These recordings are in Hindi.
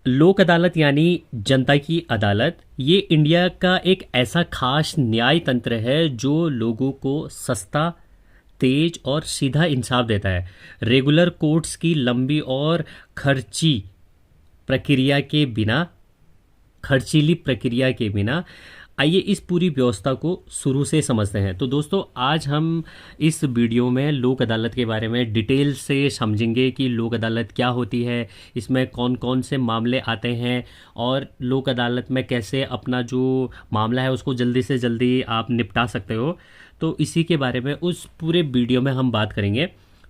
लोक अदालत यानी जनता की अदालत, ये इंडिया का एक ऐसा खास न्याय तंत्र है जो लोगों को सस्ता, तेज और सीधा इंसाफ देता है। रेगुलर कोर्ट्स की लंबी और खर्ची प्रक्रिया के बिना खर्चीली प्रक्रिया के बिना आइए इस पूरी व्यवस्था को शुरू से समझते हैं। तो दोस्तों, आज हम इस वीडियो में लोक अदालत के बारे में डिटेल से समझेंगे कि लोक अदालत क्या होती है, इसमें कौन कौन से मामले आते हैं और लोक अदालत में कैसे अपना जो मामला है उसको जल्दी से जल्दी आप निपटा सकते हो। तो इसी के बारे में उस पूरे वीडियो में हम बात करेंगे।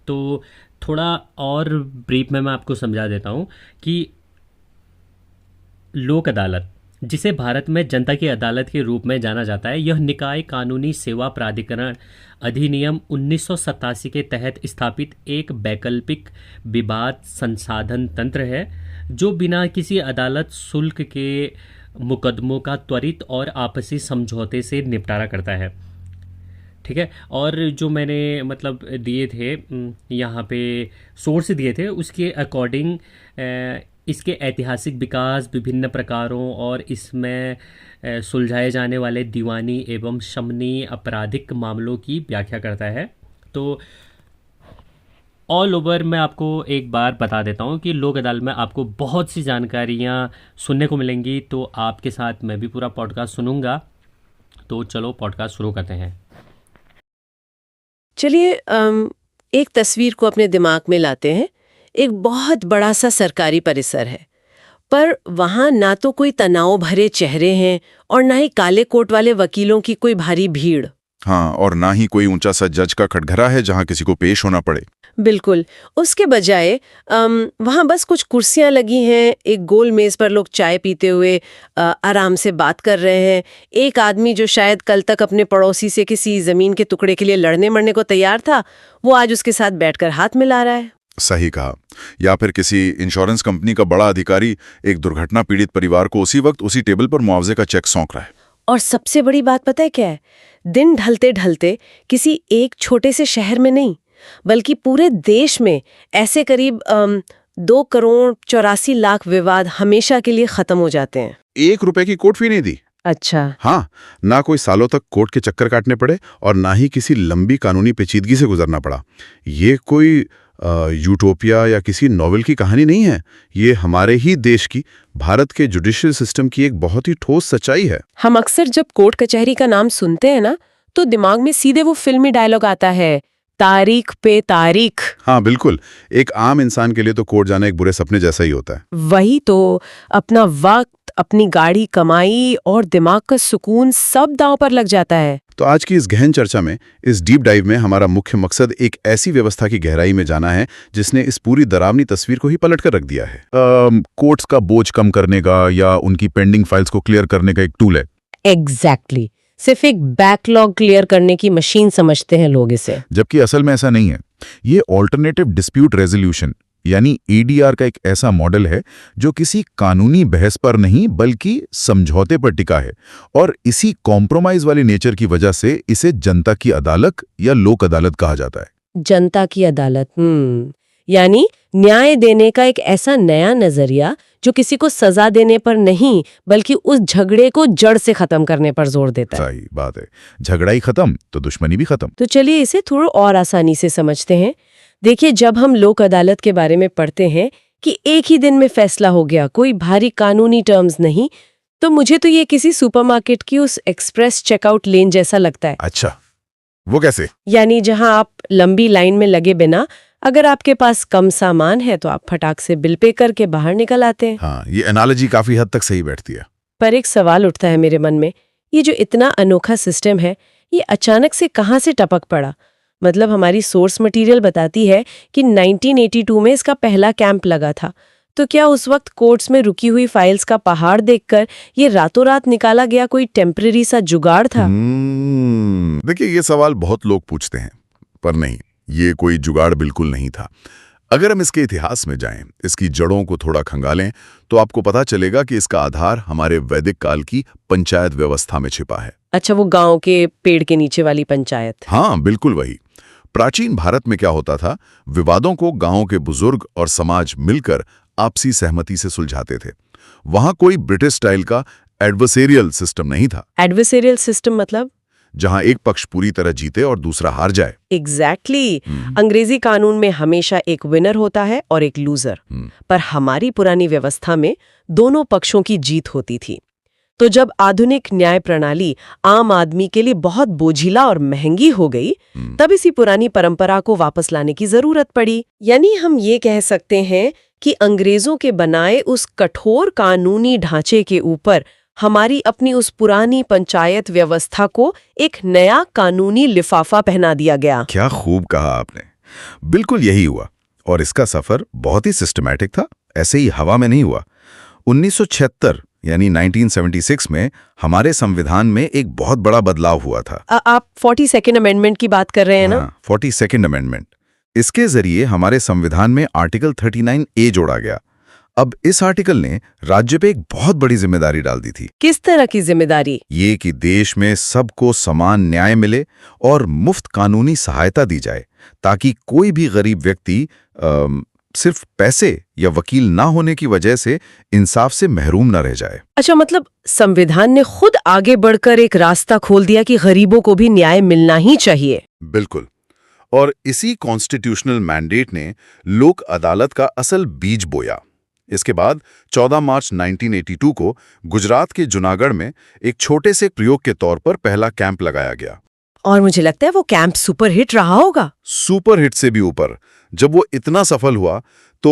तो थोड़ा और ब्रीफ में मैं आपको समझा देता हूँ कि लोक अदालत, जिसे भारत में जनता की अदालत के रूप में जाना जाता है, यह निकाय कानूनी सेवा प्राधिकरण अधिनियम 1987 के तहत स्थापित एक वैकल्पिक विवाद संसाधन तंत्र है जो बिना किसी अदालत शुल्क के मुकदमों का त्वरित और आपसी समझौते से निपटारा करता है। ठीक है। और जो मैंने मतलब दिए थे यहाँ पे सोर्स दिए थे, उसके अकॉर्डिंग इसके ऐतिहासिक विकास, विभिन्न प्रकारों और इसमें सुलझाए जाने वाले दीवानी एवं शमनी आपराधिक मामलों की व्याख्या करता है। तो ऑल ओवर मैं आपको एक बार बता देता हूँ कि लोक अदालत में आपको बहुत सी जानकारियाँ सुनने को मिलेंगी। तो आपके साथ मैं भी पूरा पॉडकास्ट सुनूंगा। तो चलो पॉडकास्ट शुरू करते हैं। चलिए एक तस्वीर को अपने दिमाग में लाते हैं। एक बहुत बड़ा सा सरकारी परिसर है, पर वहाँ ना तो कोई तनाव भरे चेहरे हैं और ना ही काले कोट वाले वकीलों की कोई भारी भीड़। हाँ, और ना ही कोई ऊंचा सा जज का खटघरा है जहाँ किसी को पेश होना पड़े। बिल्कुल। उसके बजाय वहाँ बस कुछ कुर्सियाँ लगी हैं, एक गोल मेज पर लोग चाय पीते हुए आराम से बात कर रहे हैं। एक आदमी जो शायद कल तक अपने पड़ोसी से किसी जमीन के टुकड़े के लिए लड़ने मरने को तैयार था, वो आज उसके साथ बैठकर हाथ मिला रहा है। सही कहा। या फिर किसी इंश्योरेंस कंपनी का बड़ा अधिकारी एक दुर्घटना पीड़ित परिवार को उसी वक्त उसी टेबल पर मुआवजे का चेक सौंप रहा है। और सबसे बड़ी बात पता है क्या है? दिन ढलते ढलते किसी एक छोटे से शहर में नहीं, बल्कि पूरे देश में ऐसे करीब 2 करोड़ 84 लाख विवाद हमेशा के लिए खत्म हो जाते हैं। 1 रुपए की कोर्ट फी नहीं दी। अच्छा। हाँ, ना कोई सालों तक कोर्ट के चक्कर काटने पड़े और ना ही किसी लंबी कानूनी पेचीदगी से गुजरना पड़ा। ये कोई यूटोपिया या किसी नॉवेल की कहानी नहीं है। ये हमारे ही देश की, भारत के जुडिशियल सिस्टम की एक बहुत ही ठोस सच्चाई है। हम अक्सर जब कोर्ट कचहरी का नाम सुनते हैं ना, तो दिमाग में सीधे वो फिल्मी डायलॉग आता है, तारीख पे तारीख। हाँ बिल्कुल, एक आम इंसान के लिए तो कोर्ट जाना एक बुरे सपने जैसा ही होता है। वही तो, अपना वक्त, अपनी गाड़ी, कमाई और दिमाग का सुकून सब दांव पर लग जाता है। तो आज की इस गहन चर्चा में, इस डीप डाइव में हमारा मुख्य मकसद एक ऐसी व्यवस्था की गहराई में जाना है जिसने इस पूरी डरावनी तस्वीर को ही पलट कर रख दिया है। कोर्ट्स का बोझ कम करने का या उनकी पेंडिंग फाइल्स को क्लियर करने का एक टूल है। एग्जैक्टली। सिर्फ एक बैकलॉग क्लियर करने की मशीन समझते हैं लोग इसे, जबकि असल में ऐसा नहीं है। ये ऑल्टरनेटिव डिस्प्यूट रेजोल्यूशन यानी ADR का एक ऐसा मॉडल है जो किसी कानूनी बहस पर नहीं बल्कि समझौते पर टिका है, और इसी कॉम्प्रोमाइज वाली नेचर की वजह से इसे जनता की अदालत या लोक अदालत कहा जाता है। जनता की अदालत, यानी न्याय देने का एक ऐसा नया नजरिया जो किसी को सजा देने पर नहीं बल्कि उस झगड़े को जड़ से खत्म करने पर जोर देता है। सही बात है। झगड़ा ही खत्म तो दुश्मनी भी खत्म। तो चलिए इसे थोड़ा और आसानी से समझते हैं। देखिए, जब हम लोक अदालत के बारे में पढ़ते हैं कि एक ही दिन में फैसला हो गया, कोई भारी कानूनी टर्म्स नहीं, तो मुझे तो ये किसी सुपरमार्केट की उस एक्सप्रेस चेकआउट लेन जैसा लगता है। अच्छा, वो कैसे? यानी जहां आप लंबी लाइन में लगे बिना, अगर आपके पास कम सामान है तो आप फटाक से बिल पे करके बाहर निकल आते हैं। हाँ, ये एनालॉजी काफी हद तक सही बैठती है। पर एक सवाल उठता है मेरे मन में, ये जो इतना अनोखा सिस्टम है, ये अचानक से कहाँ से टपक पड़ा? मतलब हमारी सोर्स मटेरियल बताती है कि 1982 में इसका पहला कैंप लगा था। तो क्या उस वक्त कोर्ट्स में रुकी हुई फाइल्स का पहाड़ देखकर ये रातों रात निकाला गया कोई टेम्पररी सा जुगाड़ था? देखिए, ये सवाल बहुत लोग पूछते हैं, पर नहीं, ये कोई जुगाड़ बिल्कुल नहीं था। अगर हम इसके इतिहास में जाएं, इसकी जड़ों को थोड़ा खंगालें, तो आपको पता चलेगा कि इसका आधार हमारे वैदिक काल की पंचायत व्यवस्था में छिपा है। अच्छा, वो गांव के पेड़ के नीचे वाली पंचायत। हाँ बिल्कुल वही। प्राचीन भारत में क्या होता था, विवादों को गांवों के बुजुर्ग और समाज मिलकर आपसी सहमति से सुलझाते थे। वहां कोई ब्रिटिश स्टाइल का एडवर्सेरियल सिस्टम नहीं था, एडवर्सेरियल सिस्टम मतलब? जहां एक पक्ष पूरी तरह जीते और दूसरा हार जाए। एग्जैक्टली अंग्रेजी कानून में हमेशा एक विनर होता है और एक लूजर, पर हमारी पुरानी व्यवस्था में दोनों पक्षों की जीत होती थी। तो जब आधुनिक न्याय प्रणाली आम आदमी के लिए बहुत बोझिला और महंगी हो गई, तब इसी पुरानी परंपरा को वापस लाने की जरूरत पड़ी। यानी हम ये कह सकते हैं कि अंग्रेजों के बनाए उस कठोर कानूनी ढांचे के ऊपर हमारी अपनी उस पुरानी पंचायत व्यवस्था को एक नया कानूनी लिफाफा पहना दिया गया। क्या खूब कहा आपने। बिल्कुल यही हुआ, और इसका सफर बहुत ही सिस्टमैटिक था, ऐसे ही हवा में नहीं हुआ। 1976 यानी 1976 में हमारे संविधान में एक बहुत बड़ा बदलाव हुआ था। आप 42nd अमेंडमेंट की बात कर रहे हैं ना? 42nd amendment. इसके जरिए हमारे संविधान में आर्टिकल 39A जोड़ा गया। अब इस आर्टिकल ने राज्य पे एक बहुत बड़ी जिम्मेदारी डाल दी थी। किस तरह की जिम्मेदारी? ये कि देश में सबको समान न्याय मिले और मुफ्त कानूनी सहायता दी जाए, ताकि कोई भी गरीब व्यक्ति सिर्फ पैसे या वकील ना होने की वजह से इंसाफ से महरूम न रह जाए। अच्छा, मतलब संविधान ने खुद आगे बढ़कर एक रास्ता खोल दिया कि गरीबों को भी न्याय मिलना ही चाहिए। बिल्कुल। और इसी कॉन्स्टिट्यूशनल मैंडेट ने लोक अदालत का असल बीज बोया। इसके बाद 14 मार्च 1982 को गुजरात के जूनागढ़ में एक छोटे से प्रयोग के तौर पर पहला कैंप लगाया गया। और मुझे लगता है वो कैंप सुपर हिट रहा होगा। सुपर हिट से भी ऊपर। जब वो इतना सफल हुआ तो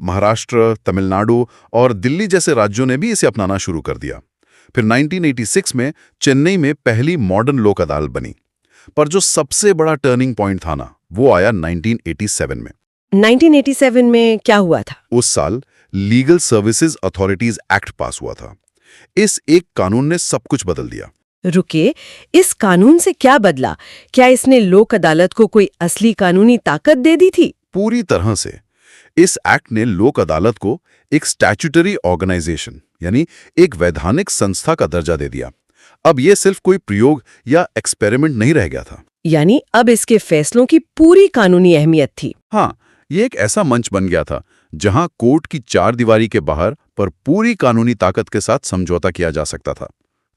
महाराष्ट्र, तमिलनाडु और दिल्ली जैसे राज्यों ने भी इसे अपनाना शुरू कर दिया। फिर 1986 में चेन्नई में पहली मॉडर्न लोक अदालत बनी। पर जो सबसे बड़ा टर्निंग पॉइंट था ना, वो आया 1987 में। 1987 में क्या हुआ था? उस साल लीगल सर्विसेज अथॉरिटीज एक्ट पास हुआ था। इस एक कानून ने सब कुछ बदल दिया। रुके, इस कानून से क्या बदला? क्या इसने लोक अदालत को कोई असली कानूनी ताकत दे दी थी? पूरी तरह से। इस एक्ट ने लोक अदालत को एक स्टैट्यूटरी ऑर्गेनाइजेशन यानी एक वैधानिक संस्था का दर्जा दे दिया। अब यह सिर्फ कोई प्रयोग या एक्सपेरिमेंट नहीं रह गया था। यानी अब इसके फैसलों की पूरी कानूनी अहमियत थी। हाँ, ये एक ऐसा मंच बन गया था जहां कोर्ट की चार दीवारी के बाहर पर पूरी कानूनी ताकत के साथ समझौता किया जा सकता था।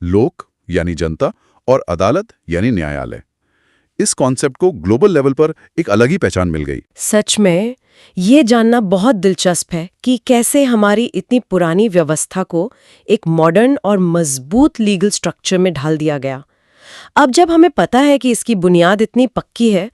लोक यानी जनता और अदालत यानी न्यायालय। इस कॉन्सेप्ट को ग्लोबल लेवल पर एक अलग ही पहचान मिल गई। सच में ये जानना बहुत दिलचस्प है कि कैसे हमारी इतनी पुरानी व्यवस्था को एक मॉडर्न और मजबूत लीगल स्ट्रक्चर में ढाल दिया गया। अब जब हमें पता है कि इसकी बुनियाद इतनी पक्की है,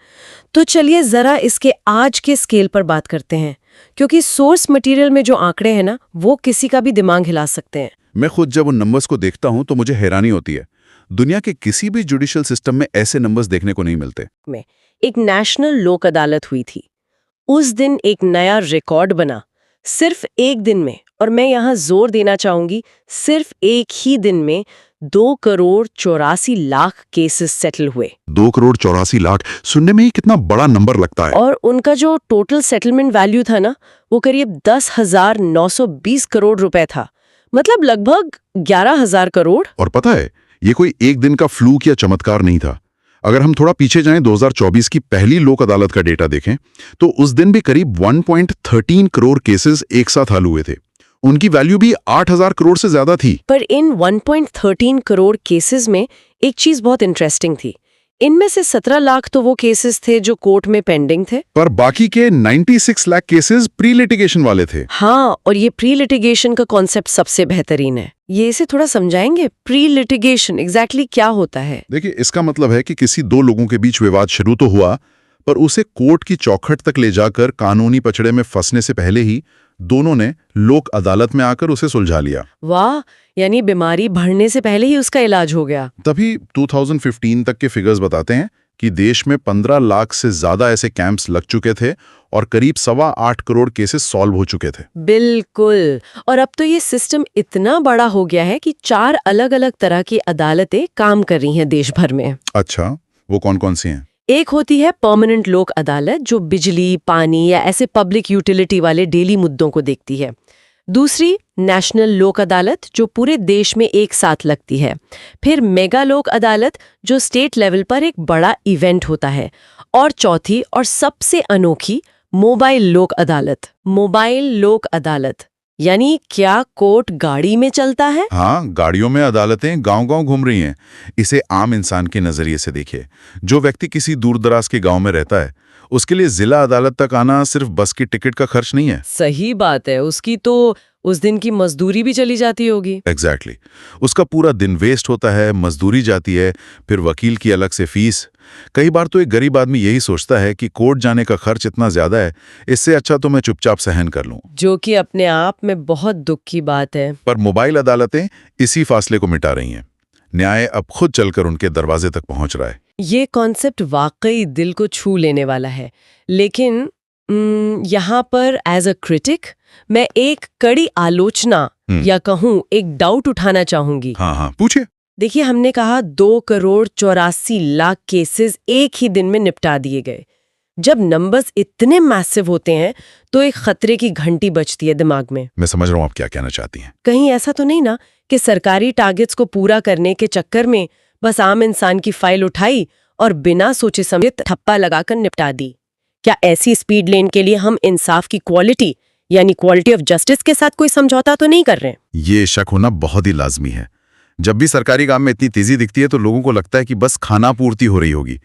तो चलिए जरा इसके आज के स्केल पर बात करते हैं, क्योंकि सोर्स मटेरियल में जो आंकड़े हैं ना, वो किसी का भी दिमाग हिला सकते हैं। मैं खुद जब उन नंबर्स को देखता हूं तो मुझे हैरानी होती है। दुनिया के किसी भी जुडिशियल सिस्टम में ऐसे नंबर्स देखने को नहीं मिलते। में एक नेशनल लोक अदालत हुई थी। उस दिन एक नया रिकॉर्ड बना, सिर्फ एक दिन में, और मैं यहाँ जोर देना चाहूंगी, सिर्फ एक ही दिन में 2,84,00,000 केसेस सेटल हुए। 2,84,00,000 सुनने में ही कितना बड़ा नंबर लगता है। और उनका जो टोटल सेटलमेंट वैल्यू था ना, वो करीब 10,920 करोड़ रुपए था। मतलब लगभग 11,000 करोड़। और पता है, ये कोई एक दिन का फ्लूक या चमत्कार नहीं था। अगर हम थोड़ा पीछे जाएं, 2024 की पहली लोक अदालत का डेटा देखें तो उस दिन भी करीब 1.13 करोड़ केसेस एक साथ हल हुए थे। उनकी वैल्यू भी 8,000 करोड़ से ज्यादा थी। पर इन 1.13 करोड़ केसेस में एक चीज बहुत इंटरेस्टिंग थी। इनमें से 17 लाख तो वो केसेस थे जो कोर्ट में पेंडिंग थे, पर बाकी के 96 लाख केसेस प्री लिटिगेशन वाले थे। हाँ, और ये प्री लिटिगेशन का कॉन्सेप्ट सबसे बेहतरीन है। ये इसे थोड़ा समझाएंगे? प्री लिटिगेशन एग्जैक्टली क्या होता है? देखिए, इसका मतलब है कि किसी दो लोगों के बीच विवाद शुरू तो हुआ, पर उसे कोर्ट की चौखट तक ले जाकर कानूनी पचड़े में फंसने से पहले ही दोनों ने लोक अदालत में आकर उसे सुलझा लिया। वाह, यानी बीमारी बढ़ने से पहले ही उसका इलाज हो गया। तभी 2015 तक के फिगर्स बताते हैं कि देश में 15 लाख से ज्यादा ऐसे कैंप्स लग चुके थे और करीब 8.25 करोड़ केसेस सॉल्व हो चुके थे। बिल्कुल। और अब तो ये सिस्टम इतना बड़ा हो गया है कि 4 अलग-अलग तरह की अदालतें काम कर रही हैं देश भर में। अच्छा, वो कौन कौन सी हैं? एक होती है परमानेंट लोक अदालत, जो बिजली, पानी या ऐसे पब्लिक यूटिलिटी वाले डेली मुद्दों को देखती है। दूसरी नेशनल लोक अदालत, जो पूरे देश में एक साथ लगती है। फिर मेगा लोक अदालत, जो स्टेट लेवल पर एक बड़ा इवेंट होता है। और चौथी और सबसे अनोखी मोबाइल लोक अदालत। मोबाइल लोक अदालत यानी क्या कोर्ट गाड़ी में चलता है? हाँ, गाड़ियों में अदालतें गांव-गांव घूम रही हैं। इसे आम इंसान के नजरिए से देखिए। जो व्यक्ति किसी दूर दराज के गांव में रहता है, उसके लिए जिला अदालत तक आना सिर्फ बस की टिकट का खर्च नहीं है। सही बात है, उसकी तो उस दिन की मजदूरी भी चली जाती होगी। एग्जैक्टली उसका पूरा दिन वेस्ट होता है, मजदूरी जाती है, फिर वकील की अलग से फीस। कई बार तो एक गरीब आदमी यही सोचता है कि कोर्ट जाने का खर्च इतना ज्यादा है, इससे अच्छा तो मैं चुपचाप सहन कर लूं। जो कि अपने आप में बहुत दुख की बात है। पर मोबाइल अदालतें इसी फासले को मिटा रही हैं। न्याय अब खुद चलकर उनके दरवाजे तक पहुंच रहा है। ये कॉन्सेप्ट वाकई दिल को छू लेने वाला है। लेकिन यहाँ पर एज अ क्रिटिक मैं एक कड़ी आलोचना या कहूँ एक डाउट उठाना चाहूंगी। हाँ, पूछिए। देखिए, हमने कहा 2,84,00,000 केसेस एक ही दिन में निपटा दिए गए। जब नंबर्स इतने मैसिव होते हैं तो एक खतरे की घंटी बजती है दिमाग में। मैं समझ रहा हूँ आप क्या कहना चाहती हैं। कहीं ऐसा तो नहीं ना कि सरकारी टारगेट्स को पूरा करने के चक्कर में बस आम इंसान की फाइल उठाई और बिना सोचे समझे ठप्पा लगाकर निपटा दी। क्या ऐसी स्पीड लेन के लिए हम इंसाफ की क्वालिटी यानी क्वालिटी ऑफ जस्टिस के साथ कोई समझौता तो नहीं कर रहे? ये शक होना बहुत ही लाजमी है। जब भी सरकारी काम में इतनी तेजी दिखती है तो लोगों को लगता है कि बस खाना पूर्ति हो रही होगी।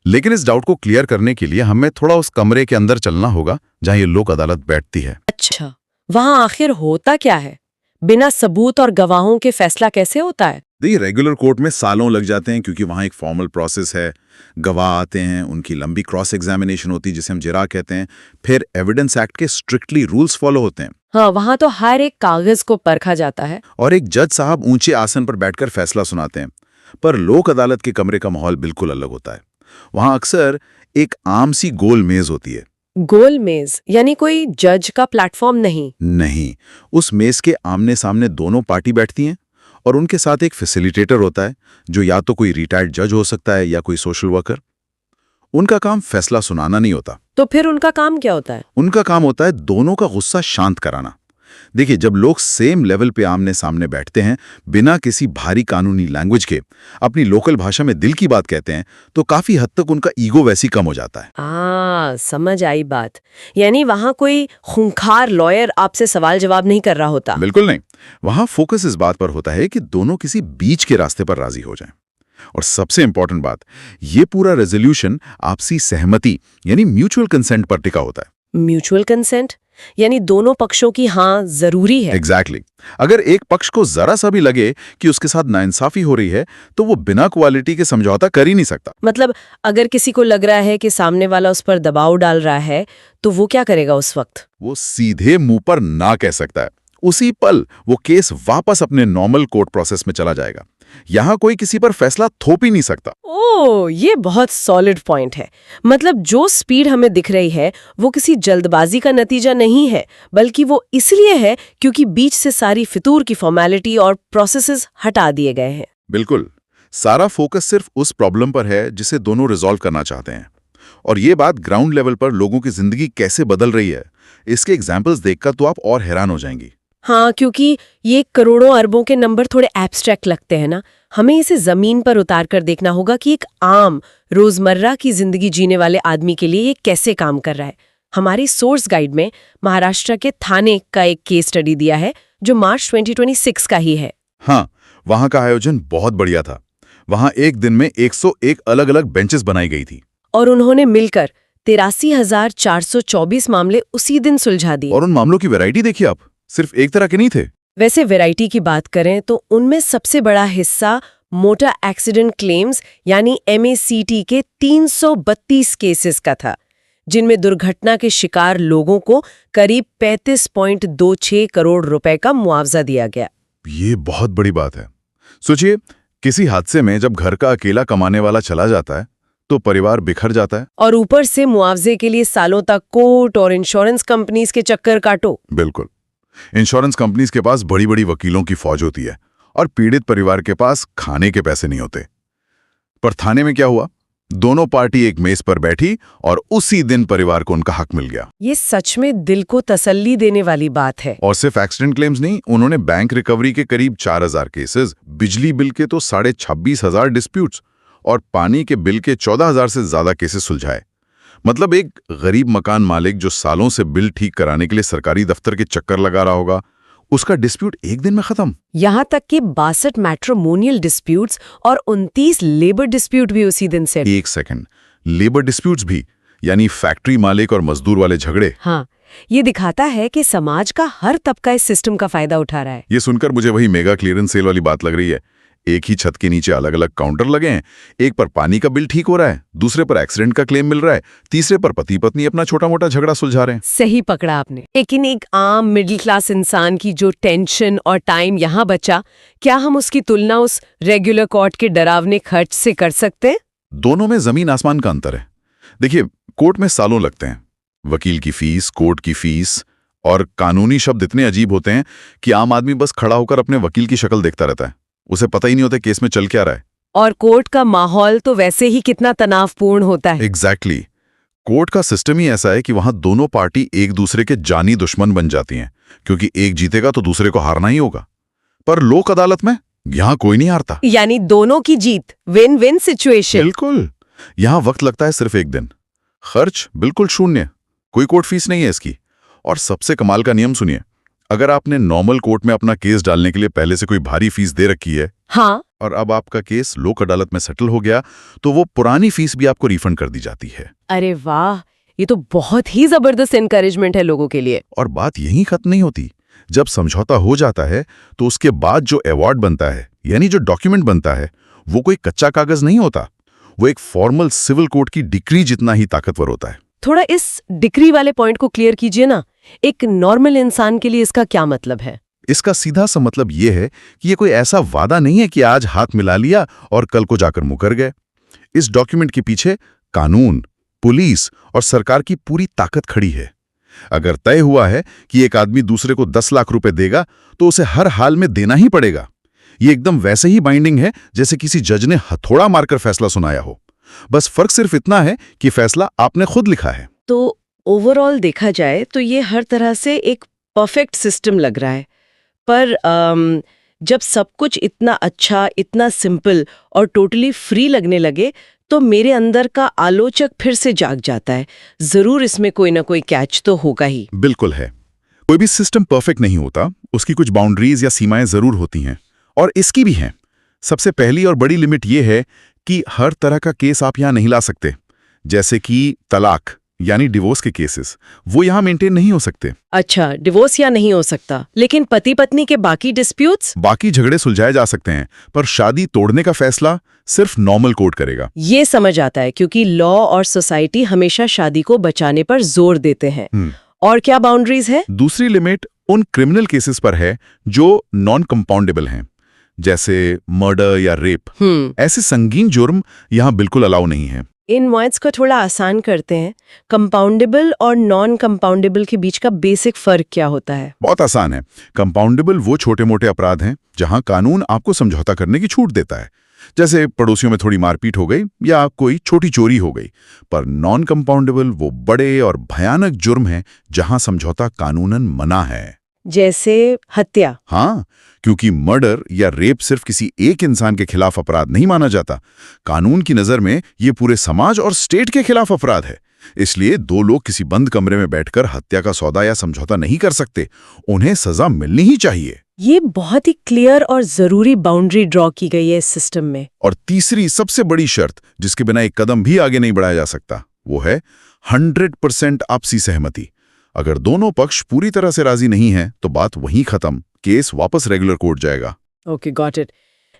लेकिन इस डाउट को क्लियर करने के लिए हमें थोड़ा उस कमरे के अंदर चलना होगा जहां ये लोक अदालत बैठती है। अच्छा, वहां आखिर होता क्या है? बिना सबूत और गवाहों के फैसला कैसे होता है? देखिए, रेगुलर कोर्ट में सालों लग जाते हैं क्योंकि वहां एक फॉर्मल प्रोसेस है। गवाह आते हैं, उनकी लंबी क्रॉस एग्जामिनेशन होती है जिसे हम जिरा कहते हैं। फिर एविडेंस एक्ट के स्ट्रिक्टली रूल्स फॉलो होते हैं। हाँ, वहां तो हर एक कागज को परखा जाता है। और एक जज साहब ऊंचे आसन पर बैठकर फैसला सुनाते हैं। पर लोक अदालत के कमरे का माहौल बिल्कुल अलग होता है। वहां अक्सर एक आम सी गोल मेज होती है। गोल मेज यानी कोई जज का प्लेटफॉर्म नहीं? नहीं, उस मेज के आमने सामने दोनों पार्टी बैठती हैं और उनके साथ एक फैसिलिटेटर होता है जो या तो कोई रिटायर्ड जज हो सकता है या कोई सोशल वर्कर। उनका काम फैसला सुनाना नहीं होता। तो फिर उनका काम क्या होता है? उनका काम होता है दोनों का गुस्सा शांत कराना। देखिए, जब लोग सेम लेवल पे आमने सामने बैठते हैं, बिना किसी भारी कानूनी लैंग्वेज के अपनी लोकल भाषा में दिल की बात कहते हैं, तो काफी हद तक उनका ईगो वैसी कम हो जाता है। समझ आई बात। यानी वहां कोई खूंखार लॉयर आपसे सवाल जवाब नहीं कर रहा होता? बिल्कुल नहीं। वहां फोकस इस बात पर होता है कि दोनों किसी बीच के रास्ते पर राजी हो जाएं। और सबसे इंपॉर्टेंट बात, ये पूरा रेजोल्यूशन आपसी सहमति यानी म्यूचुअल कंसेंट पर टिका होता है। म्यूचुअल कंसेंट यानी दोनों पक्षों की हाँ जरूरी है। एग्जैक्टली अगर एक पक्ष को जरा सा भी लगे कि उसके साथ नाइंसाफी हो रही है तो वो बिना क्वालिटी के समझौता कर ही नहीं सकता। मतलब अगर किसी को लग रहा है कि सामने वाला उस पर दबाव डाल रहा है तो वो क्या करेगा उस वक्त? वो सीधे मुंह पर ना कह सकता है। उसी पल वो केस वापस अपने नॉर्मल कोर्ट प्रोसेस में चला जाएगा। यहां कोई किसी पर फैसला थोप ही नहीं सकता। ये बहुत सॉलिड पॉइंट है। मतलब जो स्पीड हमें दिख रही है वो किसी जल्दबाजी का नतीजा नहीं है, बल्कि वो इसलिए है क्योंकि बीच से सारी फितूर की फॉर्मेलिटी और प्रोसेसेस हटा दिए गए हैं। बिल्कुल, सारा फोकस सिर्फ उस प्रॉब्लम पर है जिसे दोनों रिजॉल्व करना चाहते हैं। और ये बात ग्राउंड लेवल पर लोगों की जिंदगी कैसे बदल रही है, इसके एग्जाम्पल्स देखकर तो आप और हैरान हो जाएंगी। हाँ, क्योंकि ये करोड़ों अरबों के नंबर थोड़े एब्स्ट्रैक्ट लगते हैं ना। हमें इसे जमीन पर उतार कर देखना होगा कि एक आम रोजमर्रा की जिंदगी जीने वाले आदमी के लिए ये कैसे काम कर रहा है। हमारी सोर्स गाइड में महाराष्ट्र के थाने का एक केस स्टडी दिया है जो मार्च 2026 का ही है। हाँ, वहां का आयोजन बहुत बढ़िया था। वहां एक दिन में 101 अलग अलग बेंचेस बनाई गई थी और उन्होंने मिलकर 83,424 मामले उसी दिन सुलझा दिए। और उन मामलों की वैरायटी देखिए आप, सिर्फ एक तरह के नहीं थे। वैसे वैरायटी की बात करें तो उनमें सबसे बड़ा हिस्सा मोटर एक्सीडेंट क्लेम्स यानी MACT के 332 केसेस का था, जिनमें दुर्घटना के शिकार लोगों को करीब 35.26 करोड़ रुपए का मुआवजा दिया गया। ये बहुत बड़ी बात है। सोचिए, किसी हादसे में जब घर का अकेला कमाने वाला चला जाता है तो परिवार बिखर जाता है, और ऊपर से मुआवजे के लिए सालों तक कोर्ट और इंश्योरेंस कंपनीज के चक्कर काटो। बिल्कुल, इंश्योरेंस कंपनीज के पास बड़ी बड़ी वकीलों की फौज होती है और पीड़ित परिवार के पास खाने के पैसे नहीं होते। पर थाने में क्या हुआ? दोनों पार्टी एक मेज पर बैठी और उसी दिन परिवार को उनका हक मिल गया। ये सच में दिल को तसल्ली देने वाली बात है। और सिर्फ एक्सीडेंट क्लेम्स नहीं, उन्होंने बैंक रिकवरी के करीब 4,000 केसेस, बिजली बिल के तो 26,500 डिस्प्यूट्स और पानी के बिल के 14,000 से ज्यादा केसेस सुलझाए। मतलब एक गरीब मकान मालिक जो सालों से बिल ठीक कराने के लिए सरकारी दफ्तर के चक्कर लगा रहा होगा, उसका डिस्प्यूट एक दिन में खत्म। यहाँ तक कि 62 मैट्रिमोनियल डिस्प्यूट्स और 29 लेबर डिस्प्यूट भी उसी दिन से। एक सेकंड, लेबर डिस्प्यूट्स भी, यानी फैक्ट्री मालिक और मजदूर वाले झगड़े। हाँ, ये दिखाता है कि समाज का हर तबका इस सिस्टम का फायदा उठा रहा है। ये सुनकर मुझे वही मेगा क्लियरेंस सेल वाली बात लग रही है। एक ही छत के नीचे अलग अलग काउंटर लगे हैं, एक पर पानी का बिल ठीक हो रहा है, दूसरे पर एक्सीडेंट का क्लेम मिल रहा है, तीसरे पर पति पत्नी अपना छोटा मोटा झगड़ा सुलझा रहे हैं। सही पकड़ा आपने। लेकिन एक आम मिडिल क्लास इंसान की जो टेंशन और टाइम यहाँ बचा, क्या हम उसकी तुलना उस रेगुलर कोर्ट के डरावने खर्च से कर सकते हैं? दोनों में जमीन आसमान का अंतर है। देखिए, कोर्ट में सालों लगते हैं, वकील की फीस, कोर्ट की फीस, और कानूनी शब्द इतने अजीब होते हैं कि आम आदमी बस खड़ा होकर अपने वकील की शक्ल देखता रहता है। उसे पता ही नहीं होता केस में चल क्या रहा है। और कोर्ट का माहौल तो वैसे ही कितना तनावपूर्ण होता है। एग्जैक्टली। कोर्ट का सिस्टम ही ऐसा है कि वहां दोनों पार्टी एक दूसरे के जानी दुश्मन बन जाती हैं, क्योंकि एक जीतेगा तो दूसरे को हारना ही होगा। पर लोक अदालत में यहां कोई नहीं हारता। यानी दोनों की जीत, विन विन सिचुएशन। बिल्कुल। यहां वक्त लगता है सिर्फ एक दिन, खर्च बिल्कुल शून्य, कोई कोर्ट फीस नहीं है इसकी। और सबसे कमाल का नियम सुनिए, अगर आपने नॉर्मल कोर्ट में अपना केस डालने के लिए पहले से कोई भारी फीस दे रखी है, हाँ, और अब आपका केस लोक अदालत में सेटल हो गया, तो वो पुरानी फीस भी आपको रिफंड कर दी जाती है। अरे वाह, ये तो बहुत ही जबरदस्त एनकरेजमेंट है लोगों के लिए। और बात यहीं खत्म नहीं होती। जब समझौता हो जाता है तो उसके बाद जो अवार्ड बनता है, यानी जो डॉक्यूमेंट बनता है, वो कोई कच्चा कागज नहीं होता। वो एक फॉर्मल सिविल कोर्ट की डिक्री जितना ही ताकतवर होता है। थोड़ा इस डिक्री वाले पॉइंट को क्लियर कीजिए ना। एक नॉर्मल इंसान के लिए इसका क्या मतलब है? इसका सीधा सा मतलब ये है कि ये कोई ऐसा वादा नहीं है कि आज हाथ मिला लिया और कल को जाकर मुकर गए। इस डॉक्यूमेंट के पीछे कानून, पुलिस और सरकार की पूरी ताकत खड़ी है। अगर तय हुआ है कि एक आदमी दूसरे को 10 लाख रुपए देगा, तो उसे हर हाल में देना ही पड़ेगा। ये एकदम वैसे ही बाइंडिंग है जैसे किसी जज ने हथौड़ा मारकर फैसला सुनाया हो। बस फर्क सिर्फ इतना है कि फैसला आपने खुद लिखा है। तो ओवरऑल देखा जाए तो ये हर तरह से एक परफेक्ट सिस्टम लग रहा है। पर जब सब कुछ इतना अच्छा, इतना सिंपल और टोटली फ्री लगने लगे, तो मेरे अंदर का आलोचक फिर से जाग जाता है। जरूर इसमें कोई ना कोई कैच तो होगा ही। बिल्कुल है। कोई भी सिस्टम परफेक्ट नहीं होता, उसकी कुछ बाउंड्रीज या सीमाएं जरूर होती हैं, और इसकी भी हैं। सबसे पहली और बड़ी लिमिट ये है कि हर तरह का केस आप यहां नहीं ला सकते। जैसे कि तलाक यानी डिवोर्स के केसेस, वो यहां मेंटेन नहीं हो सकते। अच्छा, डिवोर्स या नहीं हो सकता, लेकिन पति पत्नी के बाकी डिस्प्यूट्स? बाकी झगड़े सुलझाए जा सकते हैं, पर शादी तोड़ने का फैसला सिर्फ नॉर्मल कोर्ट करेगा। ये समझ आता है, क्योंकि लॉ और सोसाइटी हमेशा शादी को बचाने पर जोर देते हैं। और क्या बाउंड्रीज है? दूसरी लिमिट उन क्रिमिनल केसेस पर है जो नॉन कंपाउंडेबल हैं, जैसे मर्डर या रेप। ऐसे संगीन जुर्म यहां बिल्कुल अलाउ नहीं है। इन वर्ड्स को थोड़ा आसान करते हैं। कंपाउंडेबल और नॉन कंपाउंडेबल के बीच का बेसिक फर्क क्या होता है? बहुत आसान है। कंपाउंडेबल वो छोटे मोटे अपराध हैं जहां कानून आपको समझौता करने की छूट देता है, जैसे पड़ोसियों में थोड़ी मारपीट हो गई या कोई छोटी चोरी हो गई। पर नॉन कंपाउंडेबल वो बड़े और भयानक जुर्म हैं जहां समझौता कानूनन मना है। जैसे हत्या। हाँ, क्योंकि मर्डर या रेप सिर्फ किसी एक इंसान के खिलाफ अपराध नहीं माना जाता। कानून की नजर में ये पूरे समाज और स्टेट के खिलाफ अपराध है। इसलिए दो लोग किसी बंद कमरे में बैठकर हत्या का सौदा या समझौता नहीं कर सकते। उन्हें सजा मिलनी ही चाहिए। ये बहुत ही क्लियर और जरूरी बाउंड्री ड्रॉ की गई है इस सिस्टम में। और तीसरी सबसे बड़ी शर्त, जिसके बिना एक कदम भी आगे नहीं बढ़ाया जा सकता, वो है 100% आपसी सहमति। अगर दोनों पक्ष पूरी तरह से राजी नहीं हैं, तो बात वहीं खत्म, केस वापस रेगुलर कोर्ट जाएगा। Okay, got it.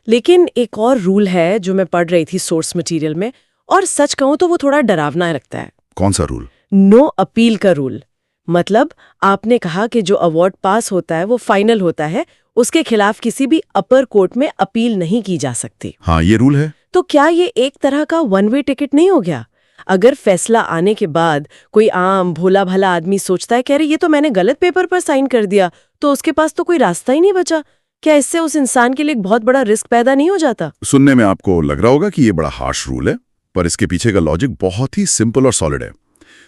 लेकिन एक और रूल है जो मैं पढ़ रही थी सोर्स मटेरियल में, और सच कहूं तो वो थोड़ा डरावना लगता है। कौन सा रूल? नो अपील का रूल। मतलब आपने कहा कि जो अवार्ड पास होता है वो फाइनल होता है, उसके खिलाफ किसी भी अपर कोर्ट में अपील नहीं की जा सकती। हाँ, ये रूल है। तो क्या ये एक तरह का वन वे टिकट नहीं हो गया? अगर फैसला आने के बाद कोई आम भोला भला आदमी सोचता है कि अरे ये तो मैंने गलत पेपर पर साइन कर दिया, तो उसके पास तो कोई रास्ता ही नहीं बचा। क्या इससे उस इंसान के लिए एक बहुत बड़ा रिस्क पैदा नहीं हो जाता? सुनने में आपको लग रहा होगा कि ये बड़ा हार्श रूल है, पर इसके पीछे का लॉजिक बहुत ही सिंपल और सॉलिड है।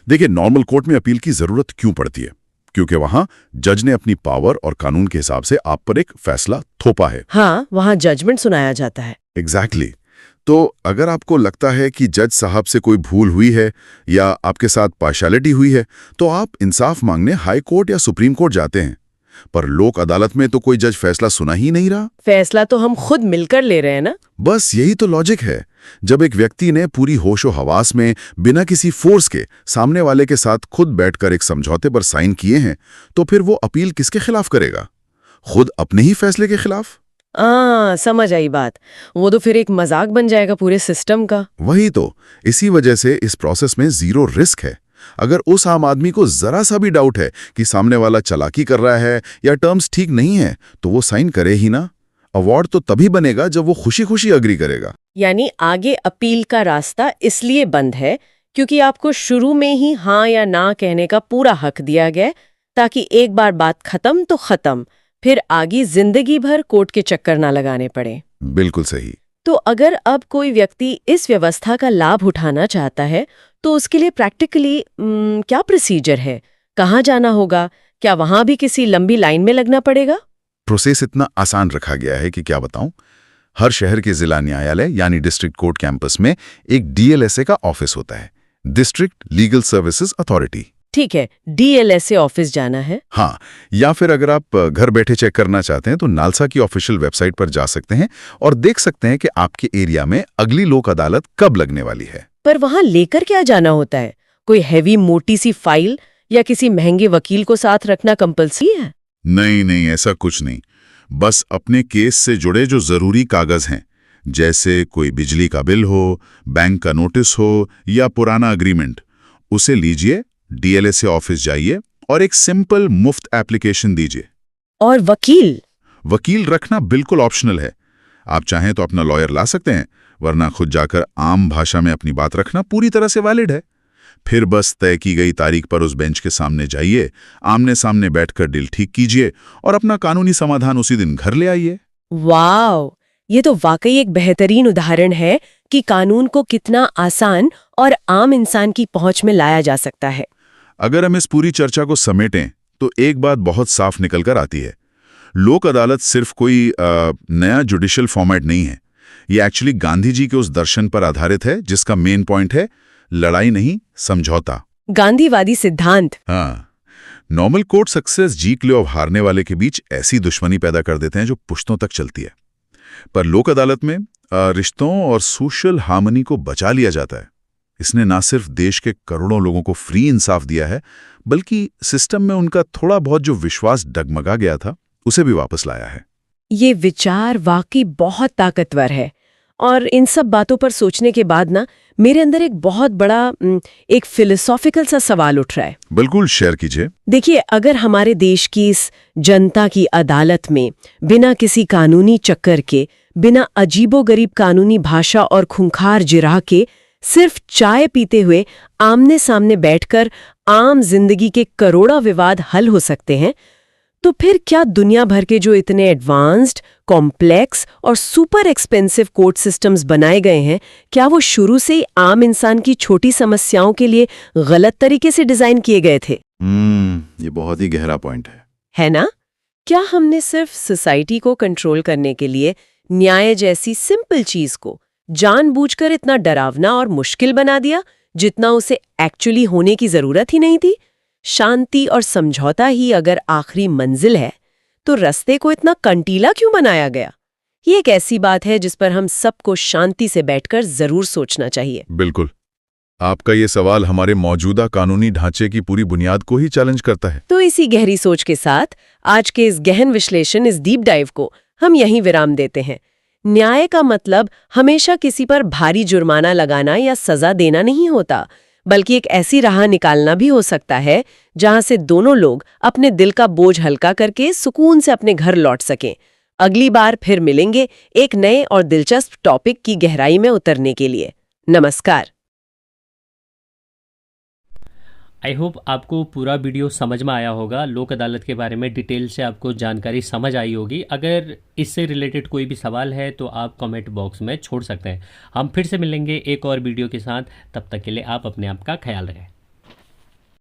देखिए, नॉर्मल कोर्ट में अपील की जरूरत क्यों पड़ती है? क्योंकि वहां जज ने अपनी पावर और कानून के हिसाब से आप पर एक फैसला थोपा है। हाँ, वहां जजमेंट सुनाया जाता है। एग्जैक्टली। तो अगर आपको लगता है कि जज साहब से कोई भूल हुई है या आपके साथ पार्शियलिटी हुई है, तो आप इंसाफ मांगने हाई कोर्ट या सुप्रीम कोर्ट जाते हैं। पर लोक अदालत में तो कोई जज फैसला सुना ही नहीं रहा। फैसला तो हम खुद मिलकर ले रहे हैं ना। बस यही तो लॉजिक है। जब एक व्यक्ति ने पूरी होशो हवास में बिना किसी फोर्स के सामने वाले के साथ खुद बैठकर एक समझौते पर साइन किए हैं, तो फिर वो अपील किसके खिलाफ करेगा? खुद अपने ही फैसले के खिलाफ। समझ आई बात। वो तो फिर एक मजाक बन जाएगा पूरे सिस्टम का। वही तो, इसी वजह से इस प्रोसेस में जीरो रिस्क है। अगर उस आम आदमी को जरा सा भी डाउट है कि सामने वाला चालाकी कर रहा है या टर्म्स ठीक नहीं है, तो वो साइन करे ही ना। अवार्ड तो तभी बनेगा जब वो खुशी खुशी अग्री करेगा। यानी आगे अपील का रास्ता इसलिए बंद है क्योंकि आपको शुरू में ही हाँ या ना कहने का पूरा हक दिया गया, ताकि एक बार बात खत्म तो खत्म, फिर आगे जिंदगी भर कोर्ट के चक्कर ना लगाने पड़े। बिल्कुल सही। तो अगर अब कोई व्यक्ति इस व्यवस्था का लाभ उठाना चाहता है, तो उसके लिए प्रैक्टिकली क्या प्रोसीजर है? कहाँ जाना होगा? क्या वहां भी किसी लंबी लाइन में लगना पड़ेगा? प्रोसेस इतना आसान रखा गया है कि क्या बताऊं। हर शहर के जिला न्यायालय यानी डिस्ट्रिक्ट कोर्ट कैंपस में एक DLSA का ऑफिस होता है, डिस्ट्रिक्ट लीगल सर्विसेज अथॉरिटी। ठीक है, DLSA ऑफिस जाना है। हाँ, या फिर अगर आप घर बैठे चेक करना चाहते हैं तो नालसा की ऑफिशियल वेबसाइट पर जा सकते हैं और देख सकते हैं कि आपके एरिया में अगली लोक अदालत कब लगने वाली है। पर वहां लेकर क्या जाना होता है? कोई हैवी मोटी सी फाइल या किसी महंगे वकील को साथ रखना कंपल्सरी है? नहीं, ऐसा कुछ नहीं। बस अपने केस से जुड़े जो जरूरी कागज हैं, जैसे कोई बिजली का बिल हो, बैंक का नोटिस हो या पुराना अग्रीमेंट, उसे लीजिए, DLSA ऑफिस जाइए और एक सिंपल मुफ्त एप्लीकेशन दीजिए। और वकील रखना बिल्कुल ऑप्शनल है। आप चाहें तो अपना लॉयर ला सकते हैं, वरना खुद जाकर आम भाषा में अपनी बात रखना पूरी तरह से वैलिड है। फिर बस तय की गई तारीख पर उस बेंच के सामने जाइए, आमने सामने बैठकर डील ठीक कीजिए और अपना कानूनी समाधान उसी दिन घर ले आइए। वाह, ये तो वाकई एक बेहतरीन उदाहरण है कि कानून को कितना आसान और आम इंसान की पहुंच में लाया जा सकता है। अगर हम इस पूरी चर्चा को समेटें तो एक बात बहुत साफ निकल कर आती है। लोक अदालत सिर्फ कोई नया जुडिशियल फॉर्मेट नहीं है। ये एक्चुअली गांधी जी के उस दर्शन पर आधारित है जिसका मेन पॉइंट है लड़ाई नहीं, समझौता। गांधीवादी सिद्धांत। हाँ, नॉर्मल कोर्ट सक्सेस जीत ले और हारने वाले के बीच ऐसी दुश्मनी पैदा कर देते हैं जो पुश्तों तक चलती है। पर लोक अदालत में रिश्तों और सोशल हार्मनी को बचा लिया जाता है। इसने ना सिर्फ देश के करोड़ों लोगों को फ्री इंसाफ दिया है, बल्कि सिस्टम में उनका थोड़ा बहुत जो विश्वास डगमगा गया था उसे भी वापस लाया है। ये विचार वाकई बहुत ताकतवर है। और इन सब बातों पर सोचने के बाद ना मेरे अंदर एक बहुत बड़ा एक फिलोसॉफिकल सा सवाल उठ रहा है। बिल्कुल, शेयर कीजिए। देखिए, अगर हमारे देश की इस जनता की अदालत में बिना किसी कानूनी चक्कर के, बिना अजीबोगरीब कानूनी भाषा और खूंखार जिराह के, सिर्फ चाय पीते हुए आमने सामने बैठकर आम जिंदगी के करोड़ों विवाद हल हो सकते हैं, तो फिर क्या दुनिया भर के जो इतने एडवांस्ड, कॉम्प्लेक्स और सुपर एक्सपेंसिव कोर्ट सिस्टम्स बनाए गए हैं, क्या वो शुरू से ही आम इंसान की छोटी समस्याओं के लिए गलत तरीके से डिजाइन किए गए थे? ये बहुत ही गहरा पॉइंट है ना? क्या हमने सिर्फ सोसाइटी को कंट्रोल करने के लिए न्याय जैसी सिंपल चीज को जानबूझकर इतना डरावना और मुश्किल बना दिया, जितना उसे एक्चुअली होने की जरूरत ही नहीं थी? शांति और समझौता ही अगर आखिरी मंजिल है, तो रास्ते को इतना कंटीला क्यों बनाया गया? ये एक ऐसी बात है जिस पर हम सबको शांति से बैठकर जरूर सोचना चाहिए। बिल्कुल, आपका ये सवाल हमारे मौजूदा कानूनी ढांचे की पूरी बुनियाद को ही चैलेंज करता है। तो इसी गहरी सोच के साथ आज के इस गहन विश्लेषण, इस डीप डाइव को हम यहीं विराम देते हैं। न्याय का मतलब हमेशा किसी पर भारी जुर्माना लगाना या सजा देना नहीं होता, बल्कि एक ऐसी राह निकालना भी हो सकता है जहां से दोनों लोग अपने दिल का बोझ हल्का करके सुकून से अपने घर लौट सकें। अगली बार फिर मिलेंगे एक नए और दिलचस्प टॉपिक की गहराई में उतरने के लिए। नमस्कार। आई होप आपको पूरा वीडियो समझ में आया होगा। लोक अदालत के बारे में डिटेल से आपको जानकारी समझ आई होगी। अगर इससे रिलेटेड कोई भी सवाल है तो आप कमेंट बॉक्स में छोड़ सकते हैं। हम फिर से मिलेंगे एक और वीडियो के साथ। तब तक के लिए आप अपने आप का ख्याल रखें।